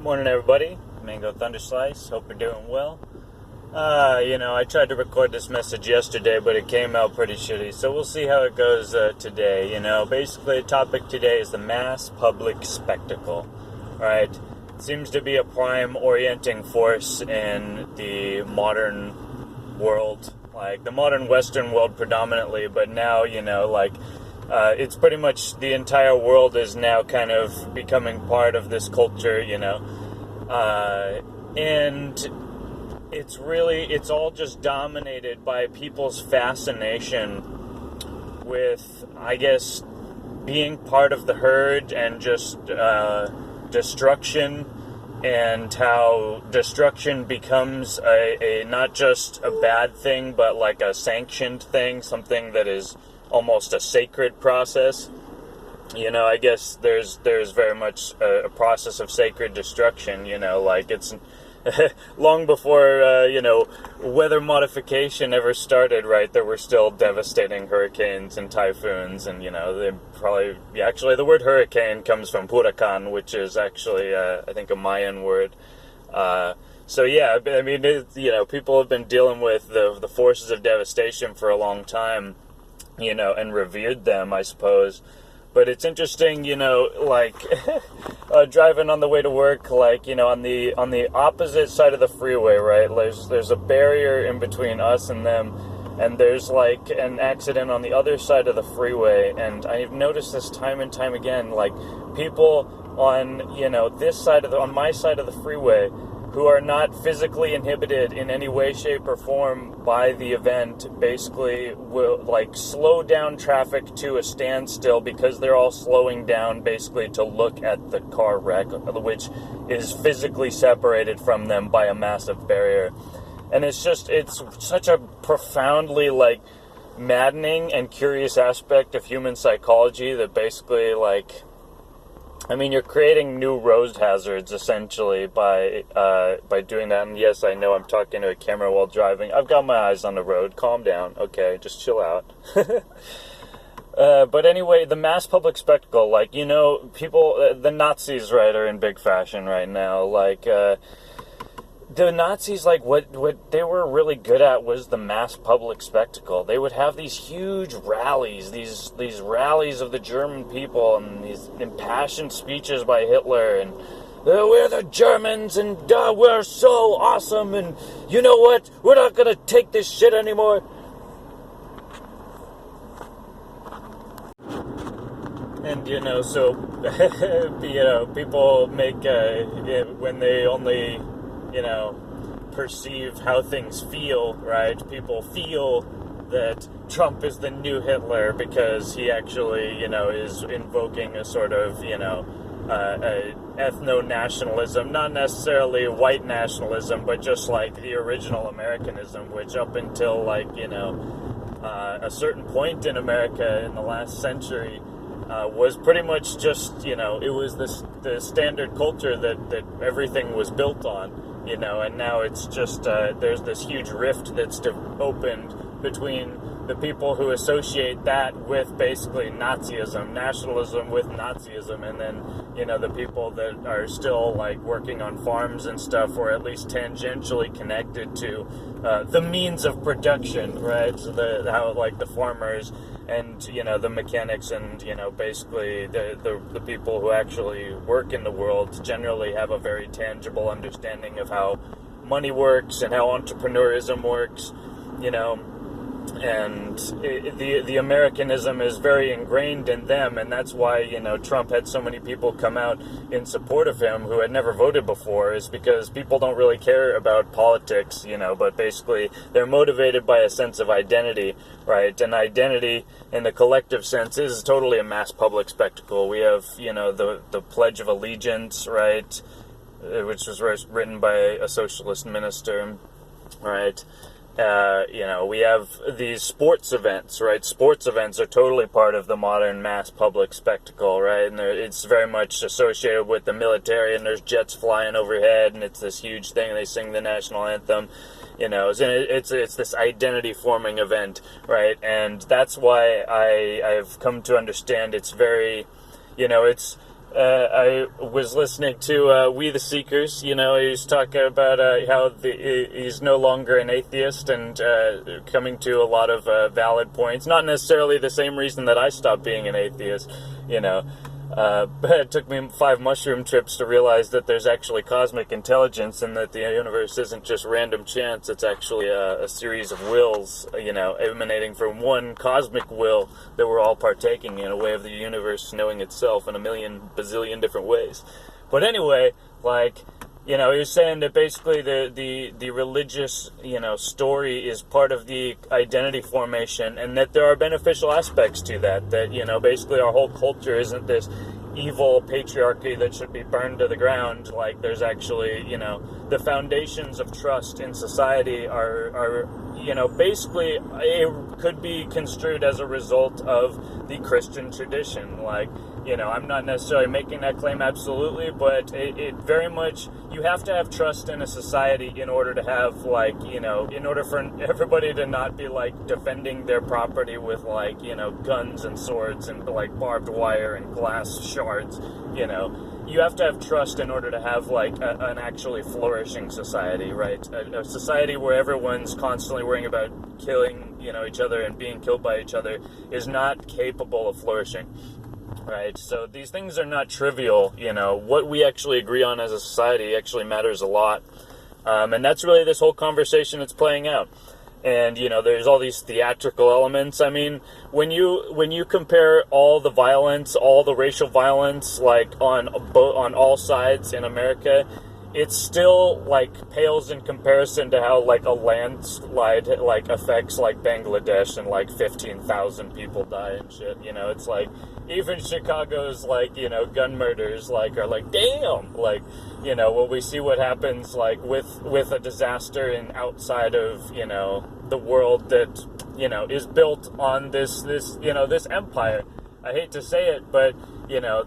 Morning, everybody. Mango Thunder Slice. Hope you're doing well. I tried to record this message yesterday, but it came out pretty shitty. So we'll see how it goes today. Basically, the topic today is the mass public spectacle. Right? It seems to be a prime orienting force in the modern world, like the modern Western world predominantly. But now, it's pretty much the entire world is now kind of becoming part of this culture, and it's all just dominated by people's fascination with, I guess, being part of the herd and just destruction, and how destruction becomes a not just a bad thing, but like a sanctioned thing, something that is almost a sacred process. I guess there's very much a process of sacred destruction, it's long before, weather modification ever started, right? There were still devastating hurricanes and typhoons, and, actually the word hurricane comes from huracan, which is actually, I think, a Mayan word. People have been dealing with the forces of devastation for a long time, and revered them, I suppose. But it's interesting, driving on the way to work, on the opposite side of the freeway, right? There's a barrier in between us and them, and there's an accident on the other side of the freeway, and I've noticed this time and time again, people on, on my side of the freeway, who are not physically inhibited in any way, shape, or form by the event, basically will slow down traffic to a standstill because they're all slowing down basically to look at the car wreck, which is physically separated from them by a massive barrier. And it's such a profoundly maddening and curious aspect of human psychology that basically you're creating new road hazards, essentially, by doing that. And yes, I know I'm talking to a camera while driving. I've got my eyes on the road. Calm down. Okay, just chill out. But anyway, the mass public spectacle, people, the Nazis, right, are in big fashion right now. The Nazis, what they were really good at was the mass public spectacle. They would have these huge rallies, these rallies of the German people, and these impassioned speeches by Hitler, and we're the Germans, and we're so awesome, and you know what? We're not going to take this shit anymore. And, people make, when they only perceive how things feel, right? People feel that Trump is the new Hitler because he actually, is invoking a sort of, ethno-nationalism, not necessarily white nationalism, but just the original Americanism, which up until a certain point in America in the last century was pretty much just, it was the standard culture that everything was built on. And now it's just, there's this huge rift that's opened between the people who associate that with basically Nazism, nationalism with Nazism, and then, the people that are still, working on farms and stuff, or at least tangentially connected to the means of production, right? So how the farmers and, the mechanics and, basically the people who actually work in the world generally have a very tangible understanding of how money works and how entrepreneurism works, and the Americanism is very ingrained in them, and that's why, Trump had so many people come out in support of him who had never voted before, is because people don't really care about politics, but basically they're motivated by a sense of identity, right? And identity in the collective sense is totally a mass public spectacle. We have, the Pledge of Allegiance, right, which was written by a socialist minister, right? We have these sports events, right? Sports events are totally part of the modern mass public spectacle, right? And it's very much associated with the military, and there's jets flying overhead, and it's this huge thing. They sing the national anthem, it's this identity-forming event, right? And that's why I've come to understand it's very, it's I was listening to We the Seekers. He was talking about how he's no longer an atheist and coming to a lot of valid points. Not necessarily the same reason that I stopped being an atheist, but it took me 5 mushroom trips to realize that there's actually cosmic intelligence and that the universe isn't just random chance. It's actually a series of wills, emanating from one cosmic will that we're all partaking in, a way of the universe knowing itself in a million bazillion different ways. But anyway, he was saying that basically the religious, story is part of the identity formation, and that there are beneficial aspects to that, basically our whole culture isn't this evil patriarchy that should be burned to the ground. Like, there's actually, the foundations of trust in society are basically it could be construed as a result of the Christian tradition. I'm not necessarily making that claim absolutely, but it very much, you have to have trust in a society in order to have, in order for everybody to not be, defending their property with, guns and swords and, barbed wire and glass shards, You have to have trust in order to have, an actually flourishing society, right? A society where everyone's constantly worrying about killing, each other and being killed by each other is not capable of flourishing. Right, so these things are not trivial. What we actually agree on as a society actually matters a lot, and that's really this whole conversation that's playing out. And there's all these theatrical elements. I mean, when you compare all the violence, all the racial violence, on all sides in America, it still pales in comparison to how a landslide affects Bangladesh and 15,000 people die and shit. It's even Chicago's gun murders are damn, when we see what happens with a disaster in outside of the world that is built on this empire. I hate to say it, but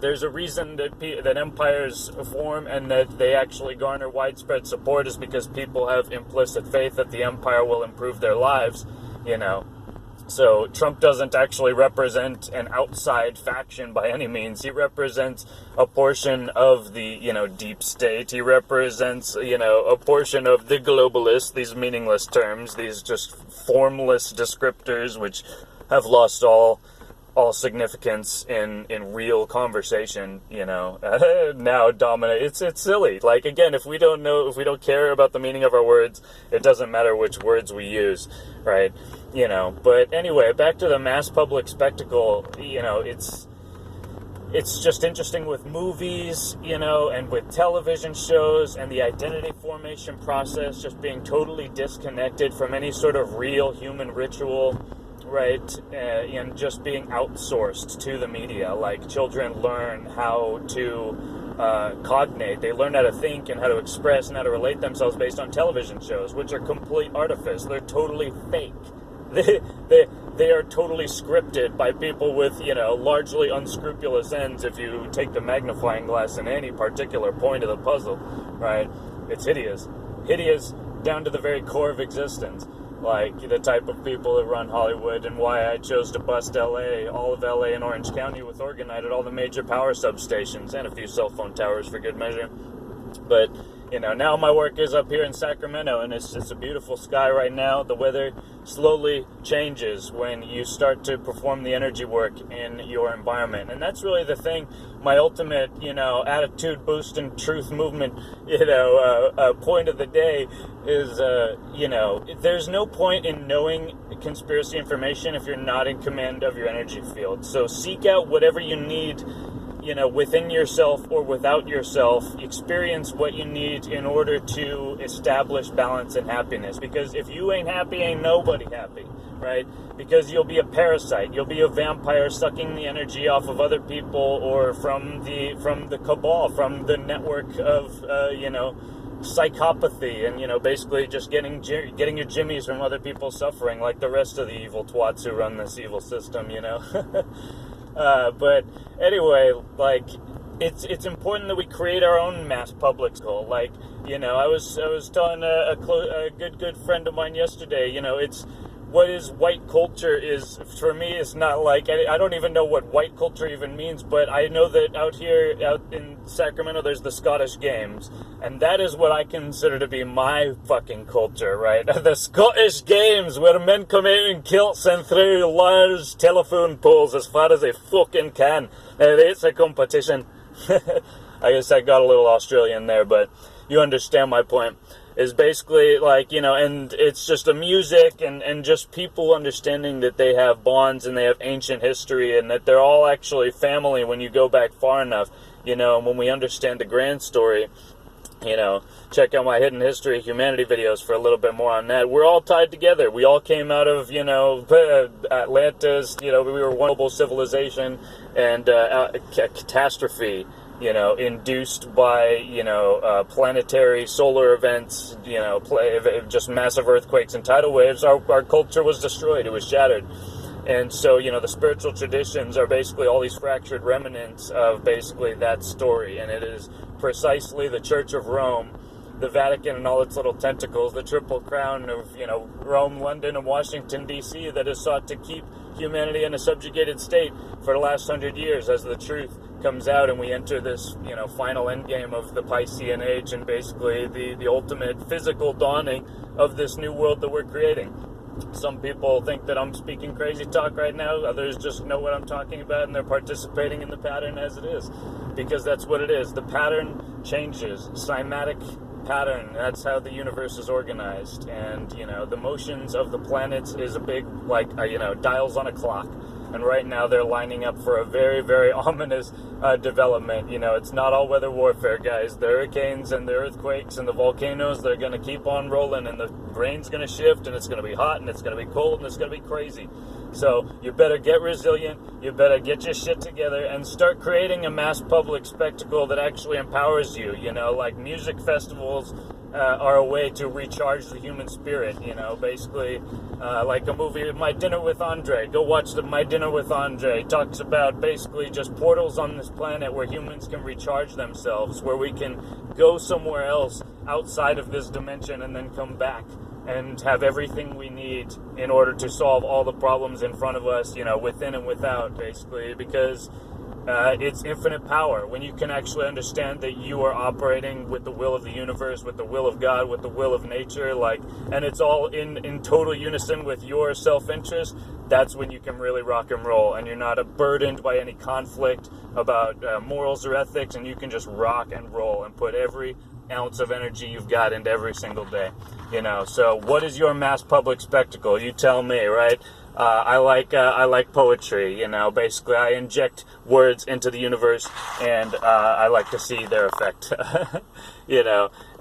there's a reason that empires form and that they actually garner widespread support, is because people have implicit faith that the empire will improve their lives. So Trump doesn't actually represent an outside faction by any means. He represents a portion of the, deep state. He represents, a portion of the globalists, these meaningless terms, these just formless descriptors which have lost all significance in real conversation, now dominate. It's silly. Again, if we don't care about the meaning of our words, it doesn't matter which words we use, right? But anyway, back to the mass public spectacle, it's just interesting with movies, and with television shows, and the identity formation process just being totally disconnected from any sort of real human ritual, right, and just being outsourced to the media. Children learn how to cognate. They learn how to think and how to express and how to relate themselves based on television shows, which are complete artifice. They're totally fake. They are totally scripted by people with, largely unscrupulous ends if you take the magnifying glass in any particular point of the puzzle, right? It's hideous. Hideous down to the very core of existence. The type of people that run Hollywood, and why I chose to bust LA, all of LA and Orange County with Orgonite at all the major power substations, and a few cell phone towers for good measure. But, now my work is up here in Sacramento, and it's a beautiful sky right now. The weather slowly changes when you start to perform the energy work in your environment. And that's really the thing. My ultimate, attitude boost and truth movement, point of the day is, there's no point in knowing conspiracy information if you're not in command of your energy field. So seek out whatever you need, within yourself or without yourself. Experience what you need in order to establish balance and happiness. Because if you ain't happy, ain't nobody happy, right? Because you'll be a parasite. You'll be a vampire sucking the energy off of other people, or from the cabal, from the network of, psychopathy, and, basically just getting your jimmies from other people's suffering, like the rest of the evil twats who run this evil system, But anyway, it's important that we create our own mass public goal. I was telling a good friend of mine yesterday, what is white culture is, for me, it's not like, I don't even know what white culture even means, but I know that out in Sacramento, there's the Scottish Games, and that is what I consider to be my fucking culture, right? The Scottish Games, where men come out in kilts and through large telephone poles as far as they fucking can. It's a competition. I guess I got a little Australian there, but you understand my point. Is basically like, and it's just a music and just people understanding that they have bonds and they have ancient history and that they're all actually family when you go back far enough, and when we understand the grand story, check out my Hidden History Humanity videos for a little bit more on that. We're all tied together. We all came out of, Atlantis, we were one global civilization and a catastrophe, induced by, planetary solar events, just massive earthquakes and tidal waves. Our culture was destroyed. It was shattered. And so, the spiritual traditions are basically all these fractured remnants of basically that story. And it is precisely the Church of Rome, the Vatican and all its little tentacles, the Triple Crown of, Rome, London, and Washington, D.C. that has sought to keep humanity in a subjugated state for the last 100 years as the truth comes out and we enter this, final endgame of the Piscean Age and basically the ultimate physical dawning of this new world that we're creating. Some people think that I'm speaking crazy talk right now. Others just know what I'm talking about and they're participating in the pattern as it is. Because that's what it is. The pattern changes. Cymatic pattern. That's how the universe is organized. And, the motions of the planets is a big, dials on a clock. And right now they're lining up for a very, very ominous development. It's not all weather warfare, guys. The hurricanes and the earthquakes and the volcanoes, they're going to keep on rolling and the rain's going to shift and it's going to be hot and it's going to be cold and it's going to be crazy. So you better get resilient, you better get your shit together and start creating a mass public spectacle that actually empowers you. Like music festivals are a way to recharge the human spirit, basically like a movie, My Dinner with Andre. Go watch My Dinner with Andre. It talks about basically just portals on this planet where humans can recharge themselves, where we can go somewhere else outside of this dimension and then come back and have everything we need in order to solve all the problems in front of us, within and without, basically, because it's infinite power. When you can actually understand that you are operating with the will of the universe, with the will of God, with the will of nature, and it's all in total unison with your self-interest, that's when you can really rock and roll, and you're not burdened by any conflict about morals or ethics, and you can just rock and roll and put every ounce of energy you've got into every single day. So what is your mass public spectacle? You tell me, right? I like poetry. Basically I inject words into the universe, and I like to see their effect.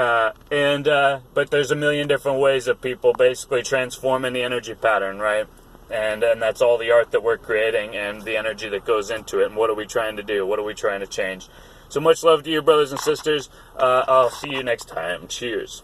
But there's a million different ways of people basically transforming the energy pattern, right? And that's all the art that we're creating and the energy that goes into it. And what are we trying to do? What are we trying to change? So much love to you, brothers and sisters. I'll see you next time. Cheers.